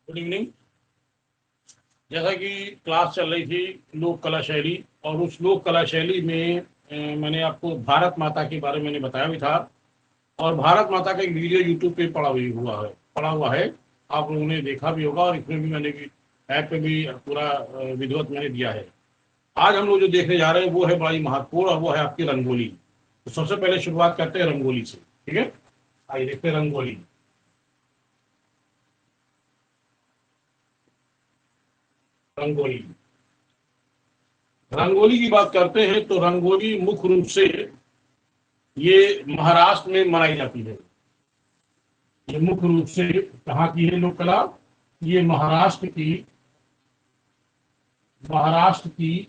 Good evening. जैसा कि class चल रही थी लोक कला शैली, और उस लोक कला शैली में मैंने आपको भारत माता के बारे में मैंने बताया भी था। और भारत माता का एक वीडियो यूट्यूब पे पड़ा हुआ है। आप लोगों ने देखा भी होगा, और इसमें भी मैंने भी ऐप पे भी पूरा विधिवत मैंने दिया है। आज हम लोग जो देखने जा रहे हैं वो है बड़ी महत्वपूर्ण, और वो है आपकी रंगोली। तो सबसे पहले शुरुआत करते हैं रंगोली से। ठीक है, आइए देखते हैं रंगोली। रंगोली रंगोली की बात करते हैं तो रंगोली मुख्य रूप से ये महाराष्ट्र में मनाई जाती है। ये मुख्य रूप से कहाँ की है लोक कला? ये महाराष्ट्र की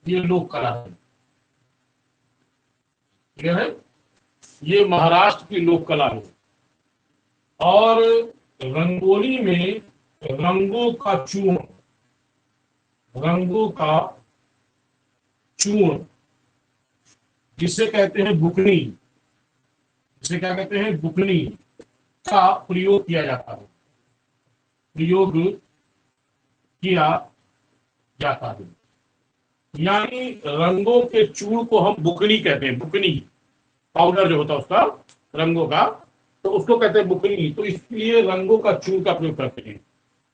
ये लोक कला है। ठीक है, ये महाराष्ट्र की लोक कला है। और रंगोली में रंगों का चूर्ण जिसे कहते हैं बुकनी, जिसे क्या कहते हैं बुकनी, का प्रयोग किया जाता है। यानी रंगों के चूर्ण को हम बुकनी कहते हैं। बुकनी पाउडर जो होता है उसका, रंगों का, तो उसको कहते हैं बुकनी। तो इसलिए रंगों का चूर्ण का प्रयोग करते हैं।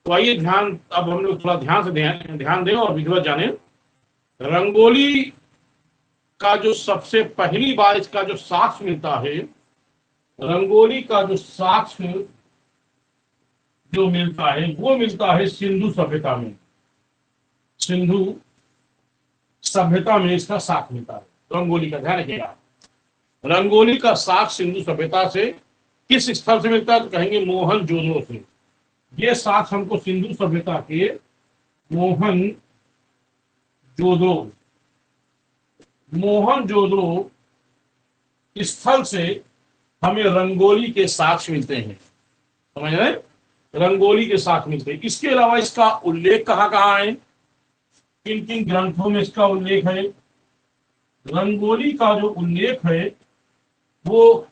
तो आइए अब हम लोग थोड़ा ध्यान से ध्यान दें और विधिवत जाने। रंगोली का जो सबसे पहली बार इसका जो साक्ष्य मिलता है, रंगोली का जो साक्ष्य जो मिलता है वो मिलता है सिंधु सभ्यता में। सिंधु सभ्यता में इसका साक्ष्य मिलता है रंगोली का। ध्यान रखिएगा, रंगोली का साक्ष्य सिंधु सभ्यता से किस स्थल से मिलता है? तो कहेंगे मोहनजोदड़ो से। ये साक्ष्य हमको सिंधु सभ्यता के मोहनजोदड़ो स्थल से हमें रंगोली के साक्ष्य मिलते हैं। समझ रहे? रंगोली के साक्ष्य मिलते हैं। इसके अलावा इसका उल्लेख कहाँ कहाँ है, किन किन ग्रंथों में इसका उल्लेख है? रंगोली का जो उल्लेख है वो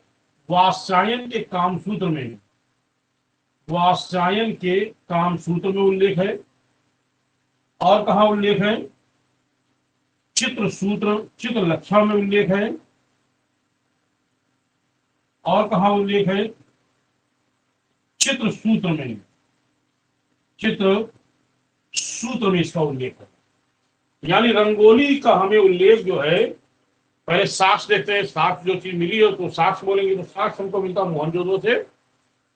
वात्स्यायन के कामसूत्र में है। वात्स्यायन के कामसूत्र में उल्लेख है। और कहाँ उल्लेख है? चित्र लक्षण में उल्लेख है। और कहाँ उल्लेख है? चित्र सूत्र में इसका उल्लेख है। यानी रंगोली का हमें उल्लेख जो है, पहले साक्ष्य देखते हैं। साक्ष्य जो चीज मिली हो तो साक्ष्य बोलेंगे, तो साक्ष्य हमको मिलता मोहनजोदड़ो से।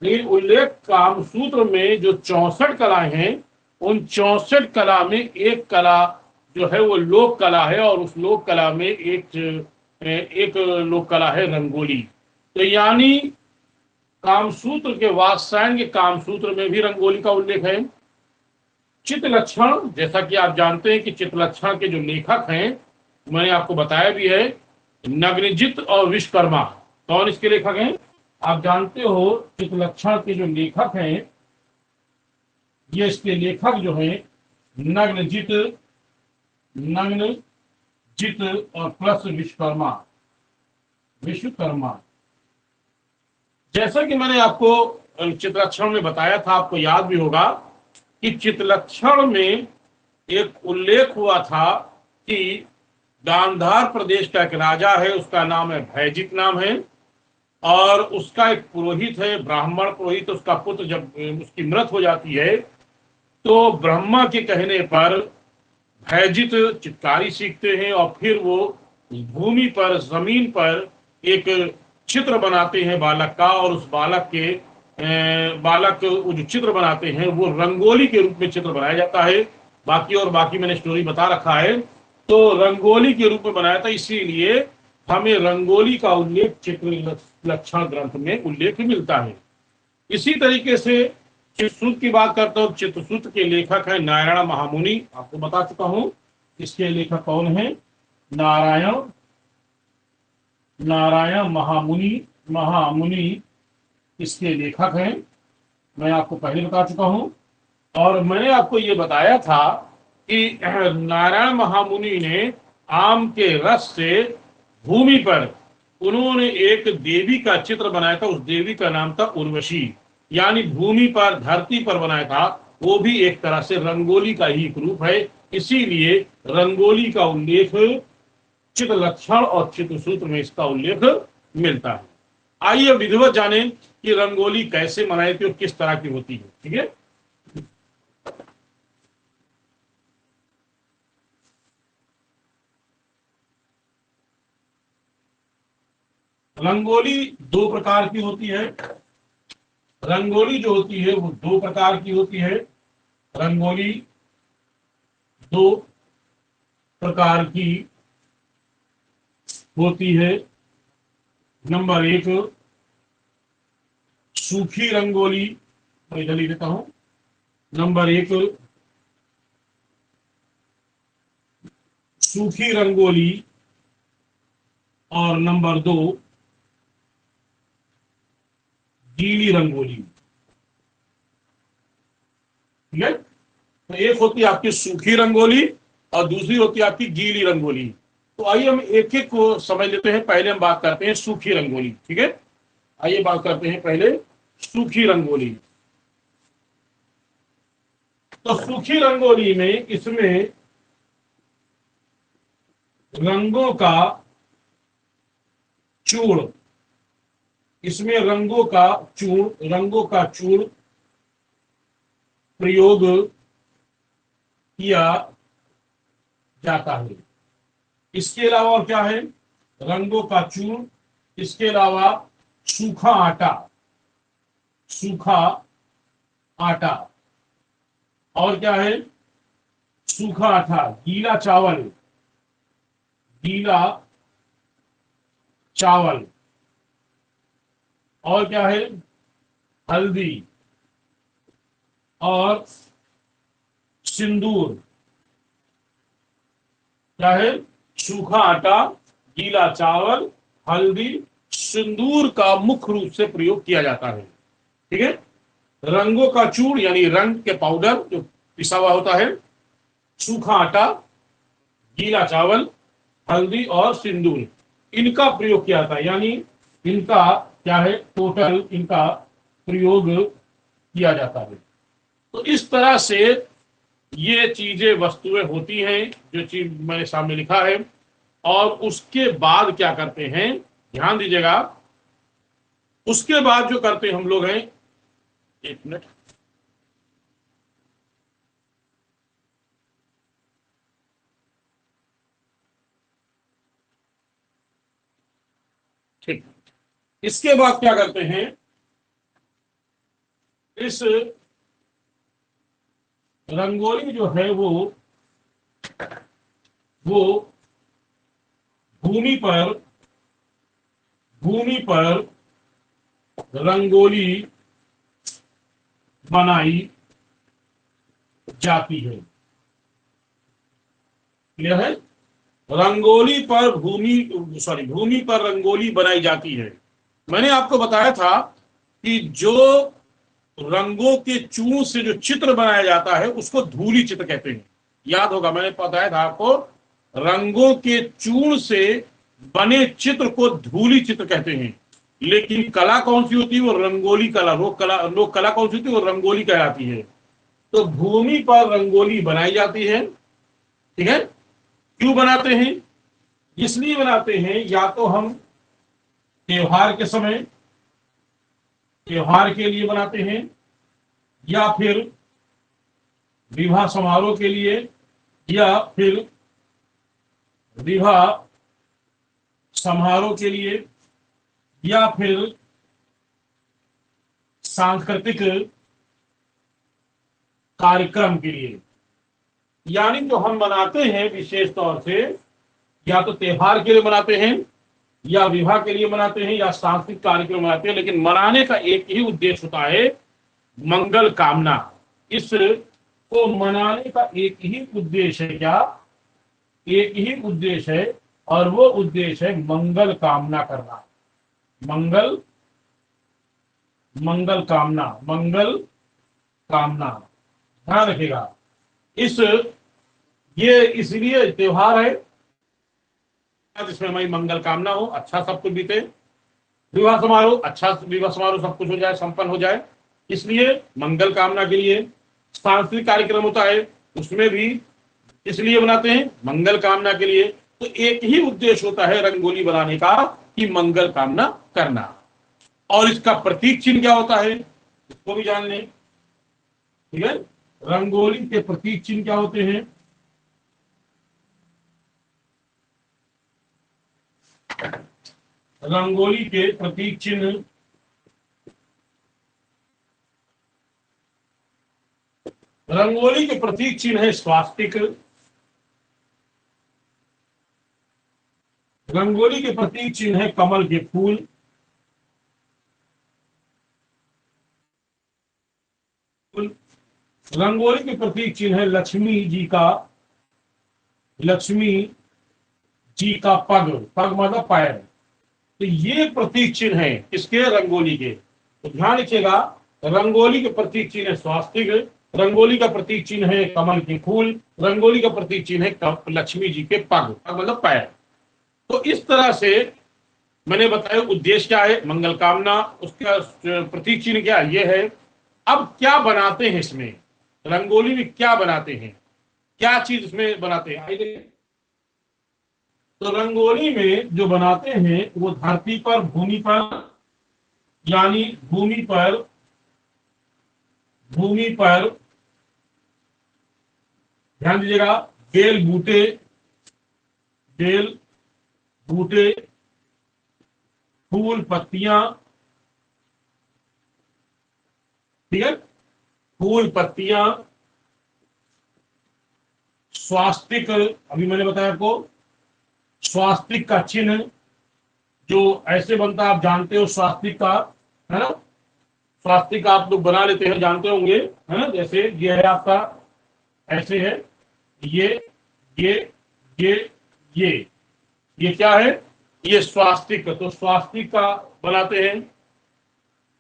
लेकिन उल्लेख कामसूत्र में जो 64 कलाएं हैं, उन 64 कला में एक कला जो है वो लोक कला है, और उस लोक कला में एक लोक कला है रंगोली। तो यानी कामसूत्र के वात्स्यायन के कामसूत्र में भी रंगोली का उल्लेख है। चित्रलक्षण, जैसा कि आप जानते हैं कि चित्रलक्षण के जो लेखक हैं, मैंने आपको बताया भी है, नग्नजित और विश्वकर्मा। कौन इसके लेखक हैं? आप जानते हो चित्रलक्षण के जो लेखक हैं, ये इसके लेखक जो हैं नग्नजित और प्लस विश्वकर्मा। जैसा कि मैंने आपको चित्रलक्षण में बताया था, आपको याद भी होगा कि चित्रलक्षण में एक उल्लेख हुआ था कि गांधार प्रदेश का एक राजा है, उसका नाम है भयजित नाम है, और उसका एक पुरोहित है, ब्राह्मण पुरोहित। उसका पुत्र जब उसकी मृत हो जाती है तो ब्रह्मा के कहने पर भयजित चित्रकारी सीखते हैं, और फिर वो भूमि पर, जमीन पर एक चित्र बनाते हैं बालक का, और उस बालक वो जो चित्र बनाते हैं वो रंगोली के रूप में चित्र बनाया जाता है। बाकी मैंने स्टोरी बता रखा है। तो रंगोली के रूप में बनाया था, इसीलिए हमें रंगोली का उल्लेख चित्रलक्षण ग्रंथ में उल्लेख मिलता है। इसी तरीके से चित्रसूत्र की बात करता हूँ। चित्रसूत्र के लेखक है नारायण महामुनि। आपको बता चुका हूं इसके लेखक कौन है। नारायण महामुनि इसके लेखक हैं। मैं आपको पहले बता चुका हूं, और मैंने आपको ये बताया था कि नारायण महामुनि ने आम के रस से भूमि पर उन्होंने एक देवी का चित्र बनाया था। उस देवी का नाम था उर्वशी। यानी भूमि पर, धरती पर बनाया था, वो भी एक तरह से रंगोली का ही एक रूप है। इसीलिए रंगोली का उल्लेख चित्र लक्षण और चित्र सूत्र में इसका उल्लेख मिलता है। आइए विधिवत जाने कि रंगोली कैसे मनाई थी और किस तरह की होती है। ठीक है, रंगोली दो प्रकार की होती है। रंगोली जो होती है वो दो प्रकार की होती है। रंगोली दो प्रकार की होती है। नंबर एक, सूखी रंगोली, मैं इधर लिख देता हूं। नंबर एक, सूखी रंगोली, और नंबर दो, गीली रंगोली। ठीक है, तो एक होती है आपकी सूखी रंगोली और दूसरी होती है आपकी गीली रंगोली। तो आइए हम एक एक को समझ लेते हैं। पहले हम बात करते हैं सूखी रंगोली। ठीक है, आइए बात करते हैं पहले सूखी रंगोली। तो सूखी रंगोली में इसमें रंगों का चूर्ण, इसमें रंगों का चूर्ण प्रयोग किया जाता है। इसके अलावा और क्या है? रंगों का चूर्ण, इसके अलावा सूखा आटा, सूखा आटा, और क्या है? सूखा आटा, गीला चावल, गीला चावल, और क्या है? हल्दी और सिंदूर। क्या है? सूखा आटा, गीला चावल, हल्दी, सिंदूर का मुख्य रूप से प्रयोग किया जाता है। ठीक है, रंगों का चूर्ण यानी रंग के पाउडर जो पिसा हुआ होता है, सूखा आटा, गीला चावल, हल्दी और सिंदूर, इनका प्रयोग किया जाता है। यानी इनका क्या है? टोटल इनका प्रयोग किया जाता है। तो इस तरह से ये चीजें, वस्तुएं होती हैं जो चीज मैंने सामने लिखा है। और उसके बाद क्या करते हैं, ध्यान दीजिएगा, उसके बाद जो करते हैं हम लोग हैं, एक मिनट, ठीक, इसके बाद क्या करते हैं, इस रंगोली जो है वो भूमि पर, भूमि पर रंगोली बनाई जाती है। क्लियर है? रंगोली पर भूमि पर रंगोली बनाई जाती है। मैंने आपको बताया था कि जो रंगों के चूर्ण से जो चित्र बनाया जाता है उसको धूली चित्र कहते हैं। याद होगा, मैंने बताया था आपको, रंगों के चूर्ण से बने चित्र को धूली चित्र कहते हैं। लेकिन कला कौन सी होती है? वो रंगोली कला, लोक कला कौन सी होती है? वो रंगोली कहलाती है। तो भूमि पर रंगोली बनाई जाती है। ठीक है, क्यों बनाते हैं? इसलिए बनाते हैं, या तो हम त्योहार के समय, त्योहार के लिए बनाते हैं, या फिर विवाह समारोह के लिए, या फिर विवाह समारोह के लिए, या फिर सांस्कृतिक कार्यक्रम के लिए। यानी जो हम बनाते हैं विशेष तौर से, या तो त्योहार के लिए बनाते हैं, या विवाह के लिए बनाते हैं, या सांस्कृतिक कार्यक्रम बनाते हैं। लेकिन मनाने का एक ही उद्देश्य होता है, मंगल कामना। इसको मनाने का एक ही उद्देश्य है। क्या? एक ही उद्देश्य है, और वो उद्देश्य है मंगल कामना करना। मंगल, मंगल कामना, मंगल कामना, ध्यान रखिएगा। ये इसलिए त्योहार है जिसमें हमारी मंगल कामना हो, अच्छा सब कुछ बीते। विवाह समारोह, अच्छा विवाह समारोह सब कुछ हो जाए, संपन्न हो जाए। इसलिए मंगल कामना के लिए। सांस्कृतिक कार्यक्रम होता है, उसमें भी इसलिए बनाते हैं मंगल कामना के लिए। तो एक ही उद्देश्य होता है रंगोली बनाने का, कि मंगल कामना करना। और इसका प्रतीक चिन्ह क्या होता है, इसको भी जान लें। ठीक है, रंगोली के प्रतीक चिन्ह क्या होते हैं? रंगोली के प्रतीक चिन्ह, रंगोली के प्रतीक चिन्ह है स्वास्तिक। रंगोली के प्रतीक चिन्ह है कमल के फूल। रंगोली के प्रतीक चिन्ह है लक्ष्मी जी का, लक्ष्मी जी का पग, पग मतलब पैर। तो ये प्रतीक चिन्ह है किसके? रंगोली के। तो ध्यान रखिएगा, रंगोली के प्रतीक चिन्ह है स्वास्तिक, रंगोली का प्रतीक चिन्ह है कमल के फूल, रंगोली का प्रतीक चिन्ह है लक्ष्मी जी के पग, पग मतलब पैर। तो इस तरह से मैंने बताया उद्देश्य क्या है, मंगल कामना, उसका प्रतीक चिन्ह क्या ये है। अब क्या बनाते हैं इसमें, रंगोली में क्या बनाते हैं, क्या चीज इसमें बनाते हैं, आइए। तो रंगोली में जो बनाते हैं वो धरती पर, भूमि पर, यानी भूमि पर, भूमि पर ध्यान दीजिएगा, बेल बूटे, बेल बूटे, फूल पत्तियां, ठीक है, फूल पत्तियां, स्वास्तिक, अभी मैंने बताया आपको, स्वास्तिक का चिन्ह जो ऐसे बनता है, आप जानते हो स्वास्तिक का, है ना, स्वास्तिक आप लोग बना लेते हैं, जानते होंगे, है ना। जैसे ये है आपका, ऐसे है, ये ये ये ये ये क्या है, ये स्वास्तिक। तो स्वास्तिक का बनाते हैं,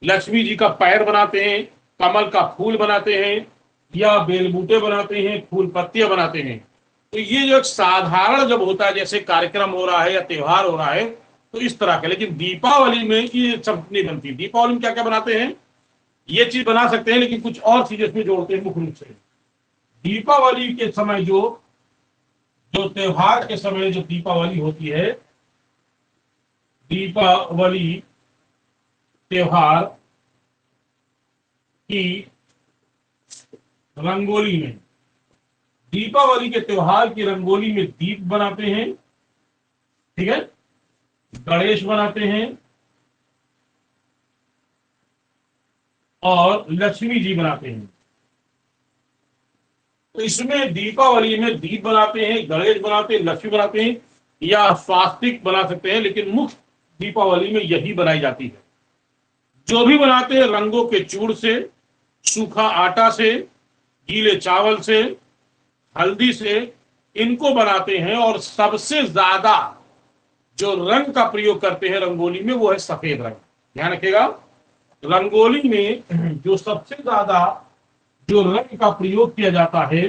लक्ष्मी जी का पैर बनाते हैं, कमल का फूल बनाते हैं, या बेलबूटे बनाते हैं, फूल पत्तियां बनाते हैं। तो ये जो एक साधारण जब होता है, जैसे कार्यक्रम हो रहा है या त्योहार हो रहा है, तो इस तरह का। लेकिन दीपावली में ये सब नहीं बनती। दीपावली में क्या क्या बनाते हैं, ये चीज बना सकते हैं, लेकिन कुछ और चीजें इसमें जोड़ते हैं मुख्य रूप से। दीपावली के समय जो जो त्योहार के समय जो दीपावली होती है, दीपावली त्योहार की रंगोली में, दीपावली के त्योहार की रंगोली में दीप बनाते हैं, ठीक है, गणेश बनाते हैं और लक्ष्मी जी बनाते हैं। तो इसमें दीपावली में दीप बनाते हैं, गणेश बनाते हैं, लक्ष्मी बनाते हैं, या स्वास्तिक बना सकते हैं, लेकिन मुख्य दीपावली में यही बनाई जाती है। जो भी बनाते हैं रंगों के चूड़ से, सूखा आटा से, गीले चावल से, हल्दी से, इनको बनाते हैं। और सबसे ज्यादा जो रंग का प्रयोग करते हैं रंगोली में वो है सफेद रंग। ध्यान रखिएगा, रंगोली में जो सबसे ज्यादा जो रंग का प्रयोग किया जाता है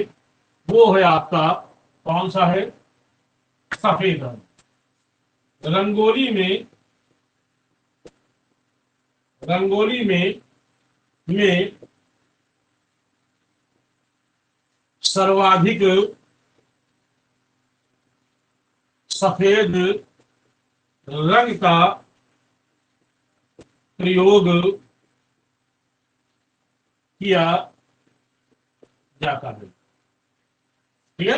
वो है आपका, कौन सा है, सफेद रंग। रंगोली में सर्वाधिक सफेद रंग का प्रयोग किया जाता है। ठीक है,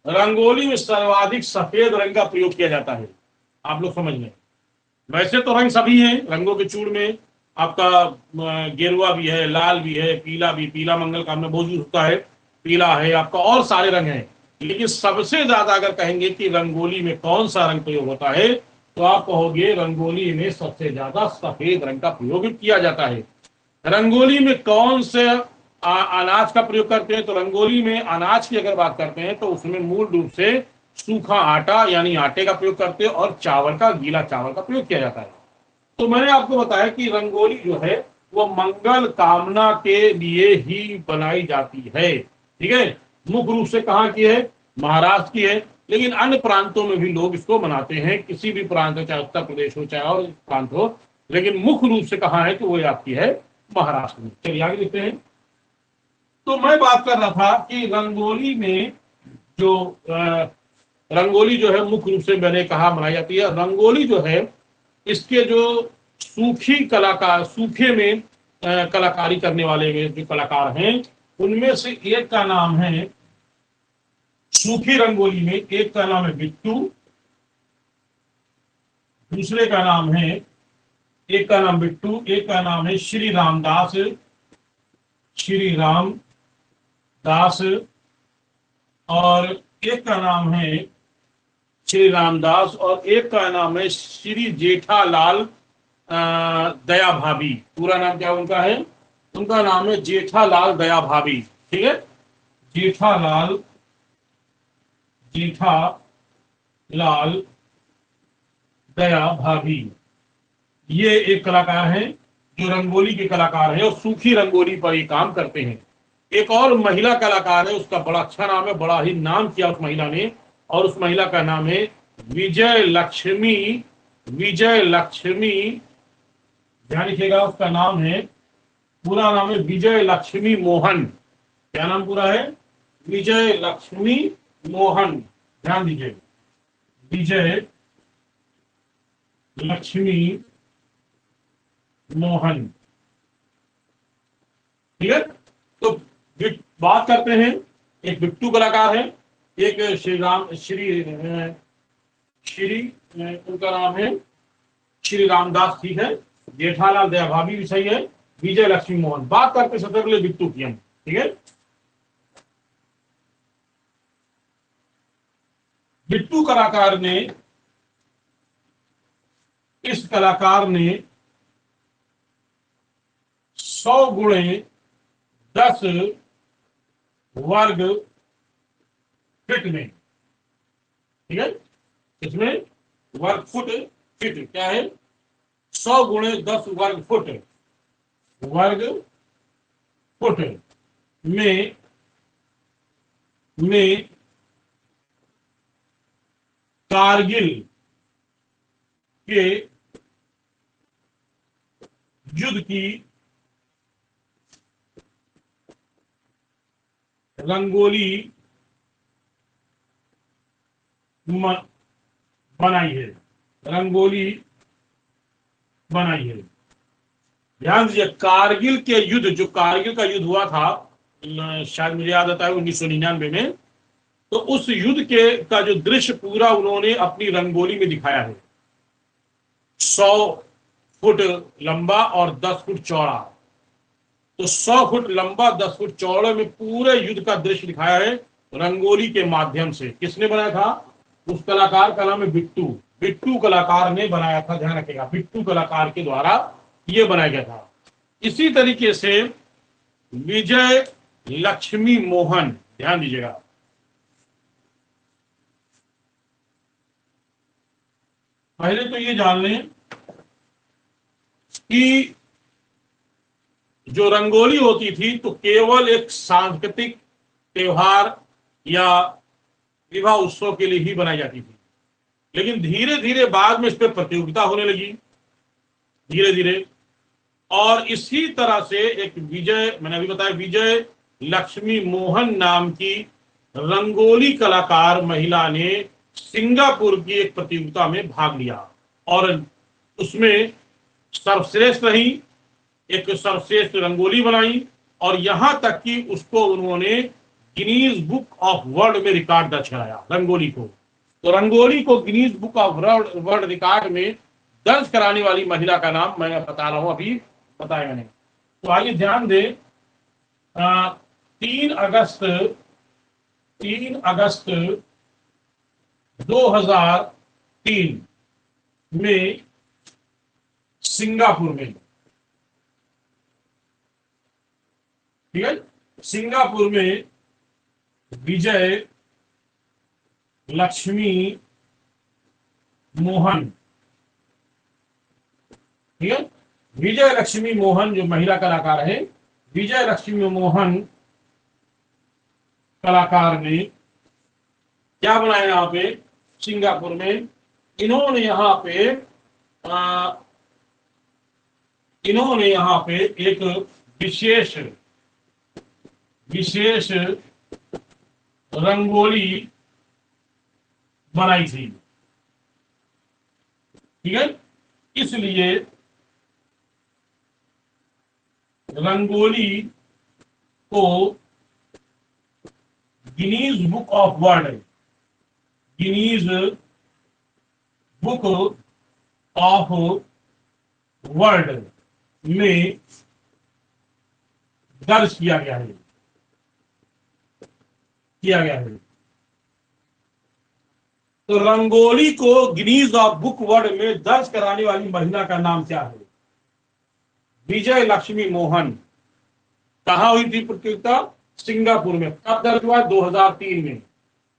रंगोली में सर्वाधिक सफेद रंग का प्रयोग किया जाता है। आप लोग समझ लें, वैसे तो रंग सभी हैं रंगों के चूड़ में, आपका गेरुआ भी है, लाल भी है, पीला भी, पीला मंगल कामना मौजूद होता है, पीला है आपका, और सारे रंग हैं। लेकिन सबसे ज्यादा अगर कहेंगे कि रंगोली में कौन सा रंग प्रयोग होता है, तो आप कहोगे रंगोली में सबसे ज्यादा सफेद रंग का प्रयोग किया जाता है। रंगोली में कौन से अनाज का प्रयोग करते हैं, तो रंगोली में अनाज की अगर बात करते हैं तो उसमें मूल रूप से सूखा आटा यानी आटे का प्रयोग करते हैं, और चावल का, गीला चावल का प्रयोग किया जाता है। तो मैंने आपको बताया कि रंगोली जो है वो मंगल कामना के लिए ही बनाई जाती है। ठीक है, मुख्य रूप से कहाँ की है, महाराष्ट्र की है, लेकिन अन्य प्रांतों में भी लोग इसको मनाते हैं, किसी भी प्रांत हो, चाहे उत्तर प्रदेश हो चाहे और प्रांत हो, लेकिन मुख्य रूप से कहाँ है कि वो आपकी है महाराष्ट्र में। चलिए आगे देखते हैं। तो मैं बात कर रहा था कि रंगोली में जो रंगोली जो है मुख्य रूप से मैंने कहा बनाई जाती है। रंगोली जो है इसके जो सूखी कलाकार, सूखे में कलाकारी करने वाले जो कलाकार हैं उनमें से एक का नाम है, सूखी रंगोली में एक का नाम है बिट्टू, दूसरे का नाम है, एक का नाम बिट्टू, एक का नाम है श्री रामदास, श्री राम दास, और एक का नाम है श्री रामदास, और एक का नाम है श्री जेठालाल दया भाभी। पूरा नाम क्या उनका है? उनका नाम है जेठालाल दया भाभी। ठीक है, जेठालाल, जेठालाल दया भाभी, ये एक कलाकार हैं जो रंगोली के कलाकार हैं और सूखी रंगोली पर ये काम करते हैं। एक और महिला कलाकार है, उसका बड़ा अच्छा नाम है, बड़ा ही नाम किया उस महिला ने, और उस महिला का नाम है विजय लक्ष्मी। विजय लक्ष्मी, ध्यान रखिएगा, उसका नाम है, पूरा नाम है विजय लक्ष्मी मोहन। क्या नाम पूरा है? विजय लक्ष्मी मोहन। ध्यान दीजिए, विजय लक्ष्मी मोहन। ठीक है, तो बात करते हैं। एक बिट्टू कलाकार है, एक श्री उनका नाम है श्री रामदास, ठीक है, जेठालाल दया भाभी भी सही है, विजय लक्ष्मी मोहन। बात करते सबसे पहले बिट्टू की हम। ठीक है, बिट्टू कलाकार ने, इस कलाकार ने 100 गुणे 10 वर्ग फीट में, ठीक है, इसमें वर्ग फुट, फीट क्या है? 100 गुणे 10 वर्ग फुट, वर्ग फुट में कारगिल के युद्ध की रंगोली बनाई है, रंगोली बनाई है। ध्यान दीजिए, कारगिल के युद्ध, जो कारगिल का युद्ध हुआ था, शायद मुझे याद आता है 1999 में, तो उस युद्ध के का जो दृश्य पूरा उन्होंने अपनी रंगोली में दिखाया है। 100 फुट लंबा और 10 फुट चौड़ा, तो 100 फुट लंबा 10 फुट चौड़े में पूरे युद्ध का दृश्य दिखाया है रंगोली के माध्यम से। किसने बनाया था? उस कलाकार का नाम है बिट्टू। बिट्टू कलाकार ने बनाया था, ध्यान रखिएगा, बिट्टू कलाकार के द्वारा यह बनाया गया था। इसी तरीके से विजय लक्ष्मी मोहन, ध्यान दीजिएगा, पहले तो ये जान लें कि जो रंगोली होती थी तो केवल एक सांस्कृतिक त्योहार या विवाह उत्सव के लिए ही बनाई जाती थी, लेकिन धीरे धीरे बाद में इस पर प्रतियोगिता होने लगी, धीरे धीरे। और इसी तरह से एक विजय, मैंने अभी बताया, विजय लक्ष्मी मोहन नाम की रंगोली कलाकार महिला ने सिंगापुर की एक प्रतियोगिता में भाग लिया और उसमें सर्वश्रेष्ठ रही, एक सर्वश्रेष्ठ रंगोली बनाई, और यहां तक कि उसको उन्होंने गिनीज बुक ऑफ वर्ल्ड में रिकॉर्ड दर्ज कराया रंगोली को। तो रंगोली को Guinness book of world record में दर्ज कराने वाली महिला का नाम मैं बता रहा हूं, अभी बताया मैंने। तो आइए ध्यान दें, 3 अगस्त 2003 में सिंगापुर में, ठीक है, सिंगापुर में विजय लक्ष्मी मोहन, ठीक है, विजय लक्ष्मी मोहन जो महिला कलाकार है, विजय लक्ष्मी मोहन कलाकार ने क्या बनाया यहां पे सिंगापुर में? इन्होंने यहां पे इन्होंने यहाँ पे एक विशेष विशेष रंगोली बनाई थी। ठीक है, इसलिए रंगोली को Guinness book of world Guinness book of world में दर्ज किया गया है। तो रंगोली को गिनीज ऑफ बुक वर्ल्ड में दर्ज कराने वाली महिला का नाम क्या है? विजय लक्ष्मी मोहन। कहां हुई थी प्रतियोगिता? सिंगापुर में। कब दर्ज हुआ? 2003 में।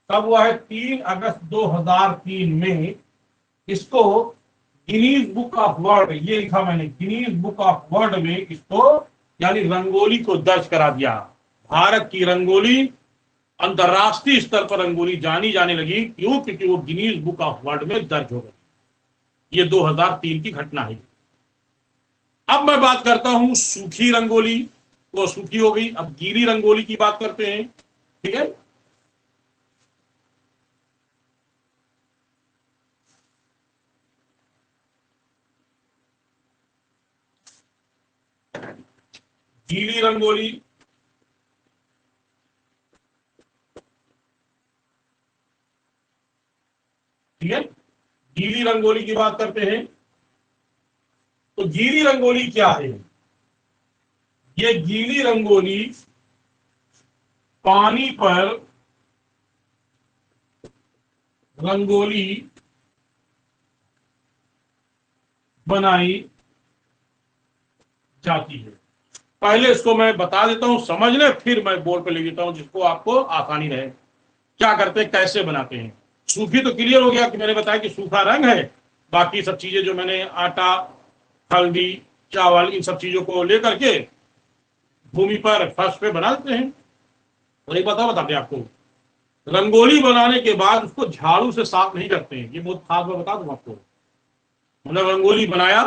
कब हुआ है? 3 अगस्त 2003 में इसको गिनीज बुक ऑफ वर्ल्ड, ये लिखा मैंने, गिनीज बुक ऑफ वर्ल्ड में इसको यानी रंगोली को दर्ज करा दिया। भारत की रंगोली अंतरराष्ट्रीय स्तर पर रंगोली जानी जाने लगी। क्यों? क्योंकि वो गिनीज बुक ऑफ वर्ल्ड में दर्ज हो गई। ये 2003 की घटना है। अब मैं बात करता हूं सूखी रंगोली, वो सूखी हो गई। अब गीली रंगोली की बात करते हैं। ठीक है, गीली रंगोली, ठीक है, गीली रंगोली की बात करते हैं। तो गीली रंगोली क्या है? ये गीली रंगोली पानी पर रंगोली बनाई जाती है। पहले इसको मैं बता देता हूं, समझ ले, फिर मैं बोर्ड पे लिख देता हूं जिसको आपको आसानी रहे। क्या करते हैं, कैसे बनाते हैं। सूखी तो क्लियर हो गया कि मैंने बताया कि सूखा रंग है। बाकी सब चीजें जो मैंने आटा, हल्दी, चावल, इन सब चीजों को लेकर के भूमि पर फर्श पे बना देते हैं। और एक बताते आपको, रंगोली बनाने के बाद उसको झाड़ू से साफ नहीं करते हैं। ये बहुत खास मैं बता दूं आपको। मतलब रंगोली बनाया,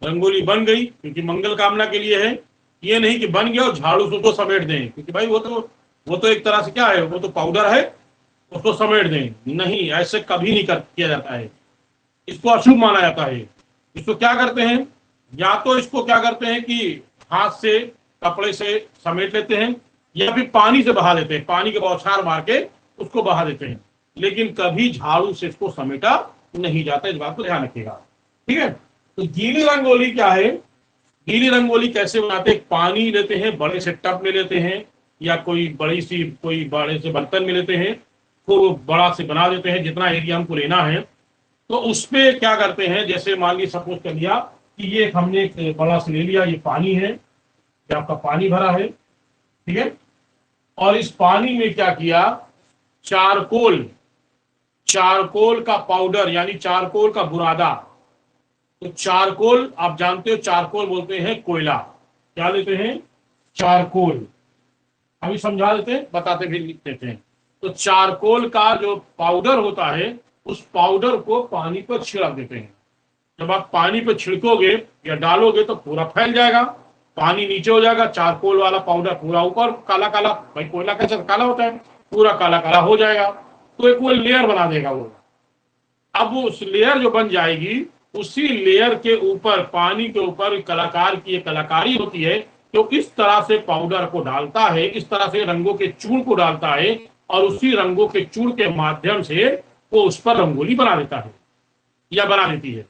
रंगोली बन गई, क्योंकि मंगल कामना के लिए है। ये नहीं कि बन गया और झाड़ू से उसको समेट दें, क्योंकि भाई वो तो एक तरह से क्या है, वो तो पाउडर है, उसको समेट दें। नहीं, ऐसे कभी नहीं किया जाता है। इसको अशुभ माना जाता है। इसको क्या करते हैं, या तो इसको क्या करते हैं कि हाथ से, कपड़े से समेट लेते हैं, या फिर पानी से बहा लेते हैं। पानी के बौछार मार के उसको बहा देते हैं। लेकिन कभी झाड़ू से इसको समेटा नहीं जाता, इस बात को ध्यान रखिएगा। ठीक है, तो गीली रंगोली क्या है? गीली रंगोली कैसे बनाते हैं? पानी लेते हैं, बड़े से टब में लेते हैं, या कोई बड़े से बर्तन में लेते हैं, को बड़ा से बना देते हैं जितना एरिया हमको लेना है। तो उसपे क्या करते हैं, जैसे मान ली सपोज कर लिया कि ये हमने एक बड़ा से ले लिया, ये पानी है, ये आपका पानी भरा है। ठीक है, और इस पानी में क्या किया, चारकोल का पाउडर यानी चारकोल का बुरादा। तो चारकोल आप जानते हो, चारकोल बोलते हैं कोयला। क्या लेते हैं? चारकोल। अभी समझा देते हैं, बताते फिर लिख देते हैं। तो चारकोल का जो पाउडर होता है, उस पाउडर को पानी पर छिड़क देते हैं। जब आप पानी पर छिड़कोगे या डालोगे तो पूरा फैल जाएगा, पानी नीचे हो जाएगा, चारकोल वाला पाउडर पूरा ऊपर काला काला। भाई कोयला कैसे काला होता है, पूरा काला काला हो जाएगा। तो एक वो लेयर बना देगा वो। अब वो उस लेयर जो बन जाएगी, उसी लेयर के ऊपर, पानी के ऊपर कलाकार की एक कलाकारी होती है। तो इस तरह से पाउडर को डालता है, इस तरह से रंगों के चूर्ण को डालता है, और उसी रंगों के चूर्ण के माध्यम से वो उस पर रंगोली बना देता है या बना देती है।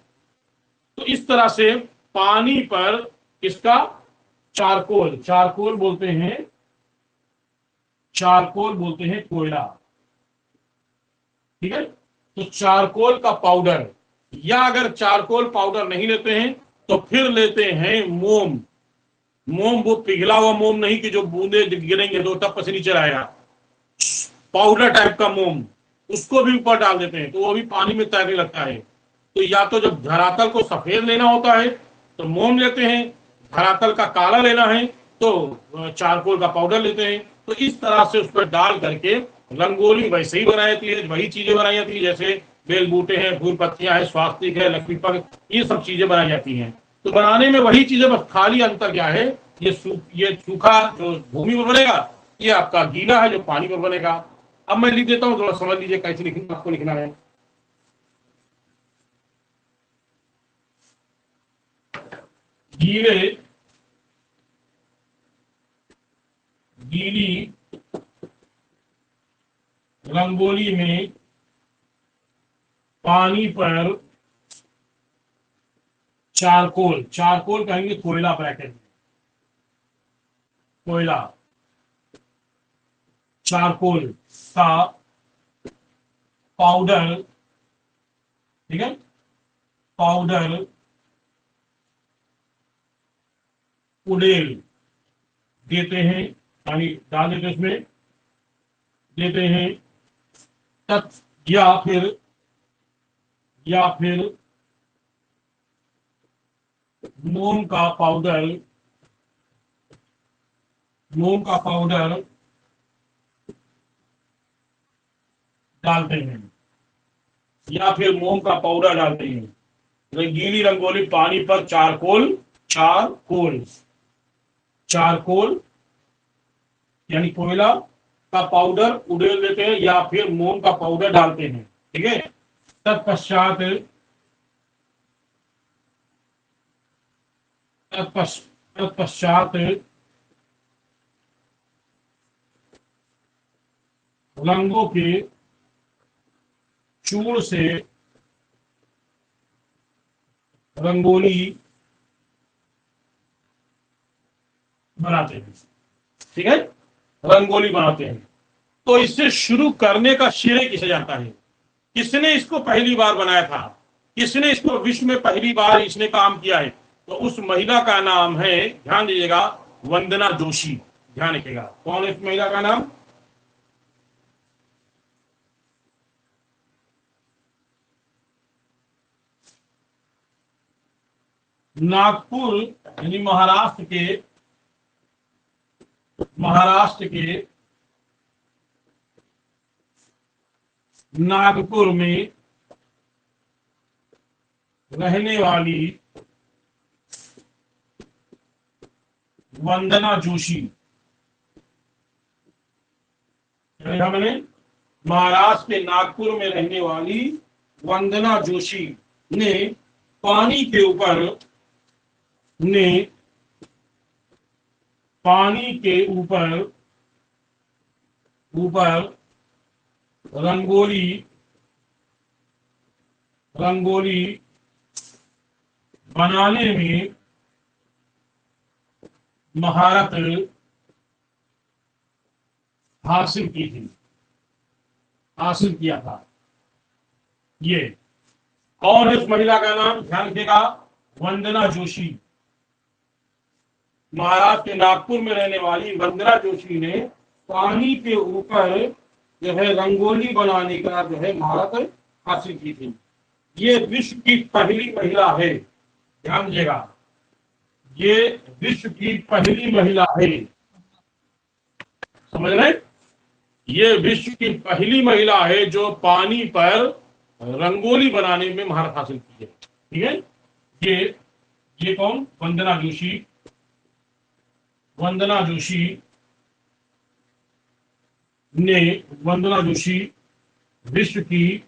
तो इस तरह से पानी पर इसका चारकोल बोलते हैं कोयला। ठीक है, तो चारकोल का पाउडर, या अगर चारकोल पाउडर नहीं लेते हैं तो फिर लेते हैं मोम। वो पिघला हुआ मोम नहीं कि जो बूंदे गिरेंगे तो टप से नीचे आएगा, पाउडर टाइप का मोम, उसको भी ऊपर डाल देते हैं तो वो भी पानी में तैरने लगता है। तो या तो जब धरातल को सफेद लेना होता है तो मोम लेते हैं, धरातल का काला लेना है तो चारकोल का पाउडर लेते हैं। तो इस तरह से उस पर डाल करके रंगोली वैसे ही बनाई जाती है, वही चीजें बनाई जाती है जैसे बेल बूटे हैं, फूल पत्तियां हैं, स्वास्तिक है, लक्ष्मी पग, ये सब चीजें बनाई जाती हैं। तो बनाने में वही चीजें, बस खाली अंतर क्या है, ये सूखा जो भूमि पर बनेगा, ये आपका गीला है जो पानी पर बनेगा। अब मैं लिख देता हूं, थोड़ा समझ लीजिए कैसे लिखना आपको लिखना है। गीले गीली रंगोली में पानी पर चारकोल, चारकोल कहेंगे कोयला, ब्रैकेट में कोयला, चारकोल का पाउडर, ठीक है, पाउडर उड़ेल देते हैं, पानी डाल देते हैं उसमें, देते हैं तत् या फिर मोम का पाउडर, मोम का पाउडर डालते हैं, या फिर मोम का पाउडर डालते हैं। गीली रंगोली पानी पर चारकोल, चारकोल, चारकोल यानी कोयला का पाउडर उड़ेल देते हैं या फिर मोम का पाउडर डालते हैं, ठीक है। तत्पश्चात तत्पश्चात रंगों के चूर्ण से रंगोली बनाते हैं, ठीक है, रंगोली बनाते हैं। तो इससे शुरू करने का श्रेय किसे जाता है, किसने इसको पहली बार बनाया था, किसने इसको विश्व में पहली बार इसने काम किया है, तो उस महिला का नाम है, ध्यान दीजिएगा, वंदना जोशी। ध्यान रखिएगा, कौन है इस महिला का नाम? नागपुर यानी महाराष्ट्र के नागपुर में रहने वाली वंदना जोशी, मैंने महाराष्ट्र के नागपुर में रहने वाली वंदना जोशी ने पानी के ऊपर ऊपर रंगोली बनाने में महारत हासिल किया था। ये कौन है उस महिला का नाम? ध्यान रखिएगा, वंदना जोशी। महाराष्ट्र के नागपुर में रहने वाली वंदना जोशी ने पानी के ऊपर जो है रंगोली बनाने का जो है महारत हासिल की थी। ये विश्व की पहली महिला है, ध्यान दीजिएगा, ये विश्व की पहली महिला है, समझ रहे? ये विश्व की पहली महिला है जो पानी पर रंगोली बनाने में महारत हासिल की है, ठीक है। ये कौन? वंदना जोशी। वंदना जोशी विश्व की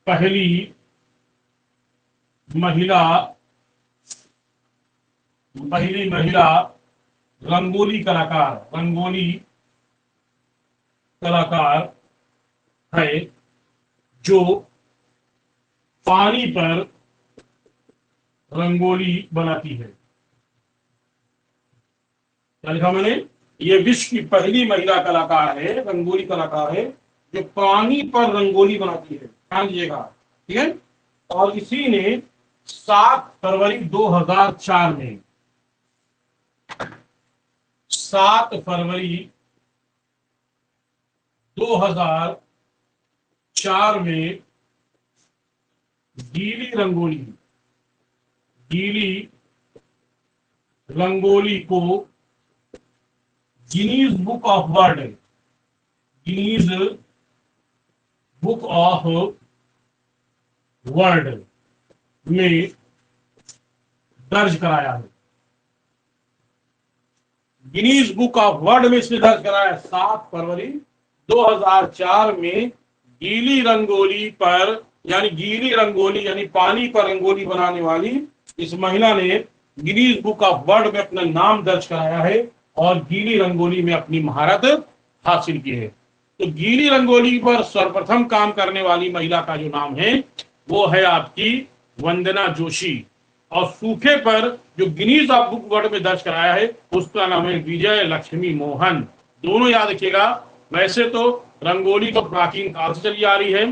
पहली महिला रंगोली कलाकार है जो पानी पर रंगोली बनाती है। क्या लिखा मैंने? ये विश्व की पहली महिला कलाकार है, रंगोली कलाकार है जो पानी पर रंगोली बनाती है, ध्यान दीजिएगा, ठीक है। और इसी ने 7 फरवरी 2004 में 7 फरवरी 2004 में गीली रंगोली को गिनीज बुक ऑफ वर्ल्ड में दर्ज कराया है। गिनीज बुक ऑफ वर्ल्ड में इसने दर्ज कराया 7 फरवरी 2004 में गीली रंगोली पर, यानी गीली रंगोली यानी पानी पर रंगोली बनाने वाली इस महिला ने गिनीज बुक ऑफ वर्ल्ड में अपना नाम दर्ज कराया है और गीली रंगोली में अपनी महारत हासिल की है। तो गीली रंगोली पर सर्वप्रथम काम करने वाली महिला का जो नाम है वो है आपकी वंदना जोशी, और सूखे पर जो गिनीज ऑफ बुक वर्ल्ड में दर्ज कराया है उसका नाम है विजय लक्ष्मी मोहन। दोनों याद रखिएगा। वैसे तो रंगोली तो प्राचीन काल से चली आ रही है,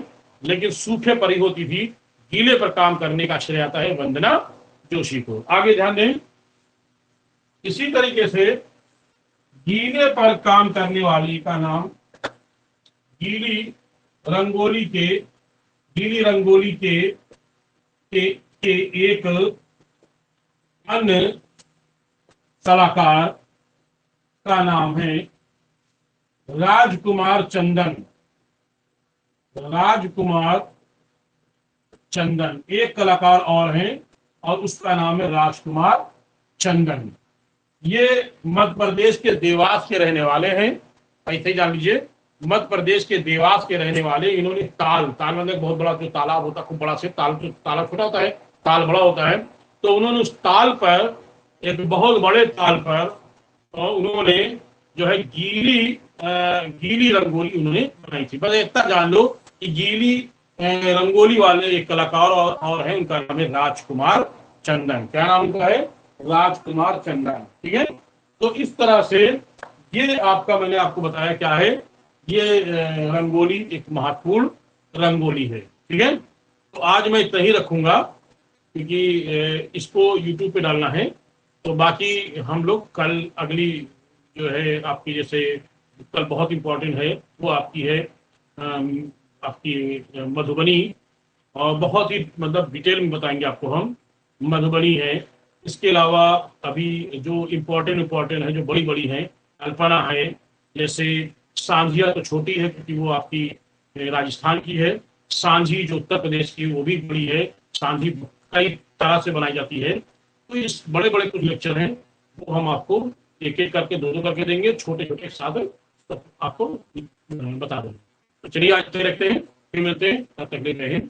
लेकिन सूखे पर ही होती थी, गीले पर काम करने का श्रेय आता है वंदना जोशी को। आगे ध्यान दें, इसी तरीके से गीले पर काम करने वाली का नाम गीली रंगोली के एक अन्य कलाकार का नाम है राजकुमार चंदन। एक कलाकार और हैं और उसका नाम है राजकुमार चंदन। ये मध्य प्रदेश के देवास के रहने वाले हैं। ऐसे ही जान लीजिए, मध्य प्रदेश के देवास के रहने वाले। इन्होंने ताल मतलब बहुत बड़ा जो तालाब होता है, खूब बड़ा से तालाब छोटा होता है, ताल बड़ा होता है, तो उन्होंने उस ताल पर, एक बहुत बड़े ताल पर उन्होंने जो है गीली रंगोली उन्होंने बनाई थी। बस इतना जान लो कि गीली रंगोली वाले एक कलाकार और है, उनका नाम है राजकुमार चंदन। क्या नाम उनका है? राजकुमार चंदन। ठीक है। तो इस तरह से ये आपका, मैंने आपको बताया क्या है, ये रंगोली एक महत्वपूर्ण रंगोली है। ठीक है। तो आज मैं इतना ही रखूंगा क्योंकि इसको YouTube पे डालना है। तो बाकी हम लोग कल अगली जो है आपकी, जैसे कल बहुत इंपॉर्टेंट है वो आपकी है आपकी मधुबनी, और बहुत ही मतलब डिटेल में बताएंगे आपको हम। मधुबनी है, इसके अलावा अभी जो इम्पोर्टेंट है, जो बड़ी बड़ी है, अल्पना है, जैसे सांझिया तो छोटी है क्योंकि वो आपकी राजस्थान की है। सांझी जो उत्तर प्रदेश की, वो भी बड़ी है। सांझी कई तरह से बनाई जाती है। तो इस बड़े बड़े कुछ लेक्चर हैं वो हम आपको एक एक करके, दो करके देंगे, छोटे छोटे साथ तो आपको बता देंगे। तो चलिए आज तक रखते हैं, फिर मिलते हैं, तब तक लेते हैं।